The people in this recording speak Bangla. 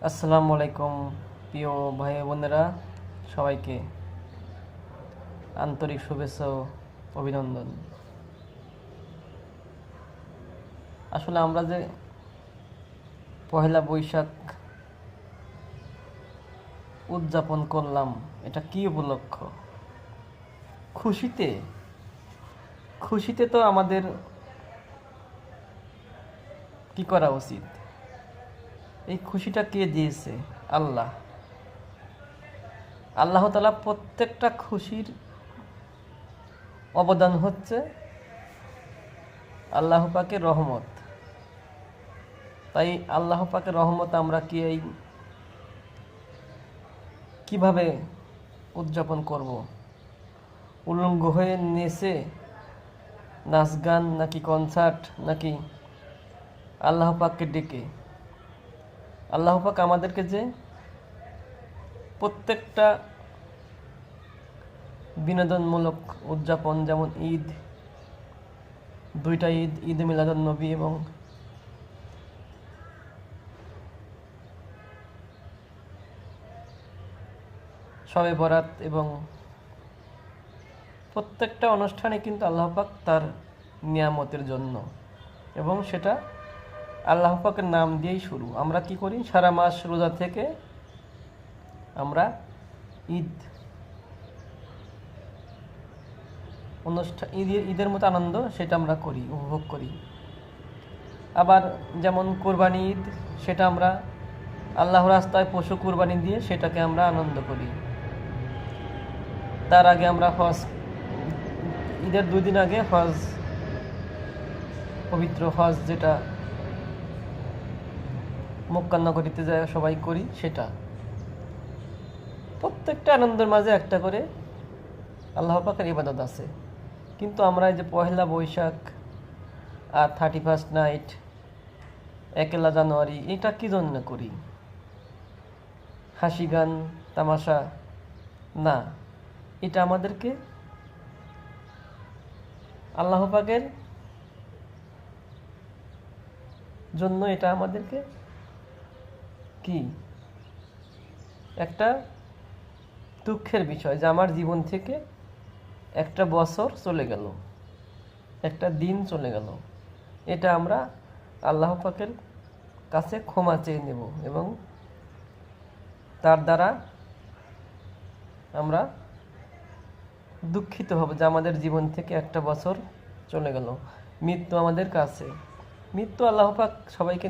আসসালামু আলাইকুম প্রিয় ভাই বোনেরা, সবাইকে আন্তরিক শুভেচ্ছা ও অভিনন্দন। আসলে আমরা যে পহেলা বৈশাখ উদযাপন করলাম, এটা কি উপলক্ষ? খুশিতে খুশিতে তো আমাদের কি করা উচিত? এই খুশিটা কে দিয়েছে? আল্লাহ। আল্লাহ তাআলা প্রত্যেকটা খুশির অবদান হচ্ছে আল্লাহ পাকের রহমত। তাই আল্লাহ পাকের রহমত আমরা কিভাবে উদযাপন করব? উলঙ্গ হয়ে নেচে, নাচ গান, নাকি কনসার্ট, নাকি আল্লাহ পাককে ডেকে? আল্লাহ পাক আমাদেরকে যে প্রত্যেকটা বিনোদনমূলক উদযাপন, যেমন ঈদ, দুইটা ঈদ, ঈদে মিলাদুন্নবী এবং শবে বরাত, এবং প্রত্যেকটা অনুষ্ঠানে কিন্তু আল্লাহ পাক তার নিয়ামতের জন্য, এবং সেটা আল্লাহ পাকের নাম দিয়েই শুরু। আমরা কি করি? সারা মাস রোজা থেকে আমরা ঈদের মতো আনন্দ সেটা আমরা করি, উপভোগ করি। আবার যেমন কোরবানি ঈদ, সেটা আমরা আল্লাহ রাস্তায় পশু কোরবানি দিয়ে সেটাকে আমরা আনন্দ করি। তার আগে আমরা ঈদের 2 দিন আগে পবিত্র হজ, যেটা মক্কা নগরীতে যায় সবাই করি, সেটা। প্রত্যেকটা আনন্দের মাঝে একটা করে আল্লাহ পাকের ইবাদত আছে। কিন্তু আমরা এই যে পহেলা বৈশাখ আর 31st নাইট, 1 জানুয়ারি, এটা কি জন্য করি? হাসি গান তামাশা না, এটা আমাদেরকে আল্লাহ পাকের জন্য, এটা আমাদেরকে কি একটা দুঃখের বিষয় যে আমার জীবন থেকে একটা বছর চলে গেল, একটা দিন চলে গেল। এটা আমরা আল্লাহ পাকের কাছে ক্ষমা চেয়ে নেব, এবং তার দ্বারা আমরা দুঃখিত হব যে আমাদের জীবন থেকে একটা বছর চলে গেল। মৃত্যু আমাদের কাছে, মৃত্যু আল্লাহ পাক সবাইকে